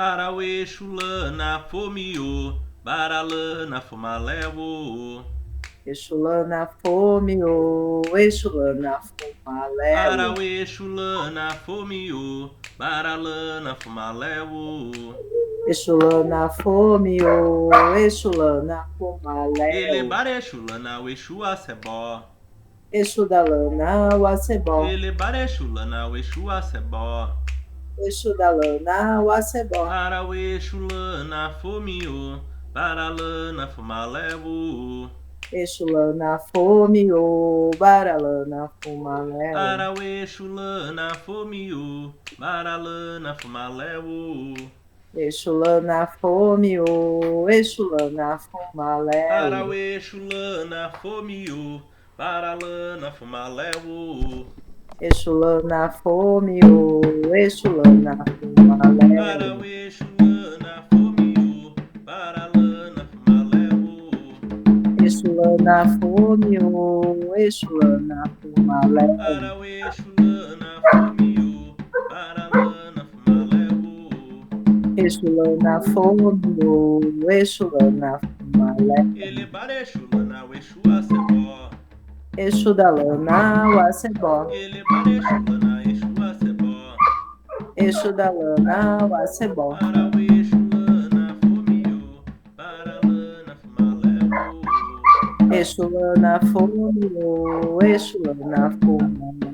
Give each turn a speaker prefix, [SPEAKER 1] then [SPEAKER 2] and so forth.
[SPEAKER 1] Arauê, chulana, fomiô, baralana, fumaléu.
[SPEAKER 2] Exulana fomiô, exulana fumaléu.
[SPEAKER 1] Arauê, chulana, fomiô, baralana, fumaléu.
[SPEAKER 2] Exulana fomiô, exulana fumaléu.
[SPEAKER 1] Elebare, chulana, uexua, sebó.
[SPEAKER 2] Exudalana wacebó.
[SPEAKER 1] Elebare, chulana, uexua, sebó.
[SPEAKER 2] Exudalana wacebó.
[SPEAKER 1] Arauê, chulana, fomiô, baralana, fumaléu.
[SPEAKER 2] Exulana fomiô, baralana fumaléu.
[SPEAKER 1] Arauê, chulana, fomiô, baralana, fumaléu.
[SPEAKER 2] Exulana fomiô, exulana fumaléu.
[SPEAKER 1] Arauê, chulana, fomiô, baralana, fumaléu.
[SPEAKER 2] Exulana fomiô, exulana fumaléu.
[SPEAKER 1] Arauê, chulana, fomiô, baralana, fumaléu.
[SPEAKER 2] Exulana fomiô, exulana fumaléu.
[SPEAKER 1] Arauê, chulana, fomiô, baralana, fumaléu.
[SPEAKER 2] Exulana fomiô, exulana fumaléu.
[SPEAKER 1] Elebare, chulana, uexua, sebó.
[SPEAKER 2] Exudalana wacebó.
[SPEAKER 1] Elebare, chulana, exua, sebó.
[SPEAKER 2] Exudalana wacebó.
[SPEAKER 1] Arauê, chulana, fomiô, baralana, fumaléu.
[SPEAKER 2] Exulana fomiô, exulana fumaléu.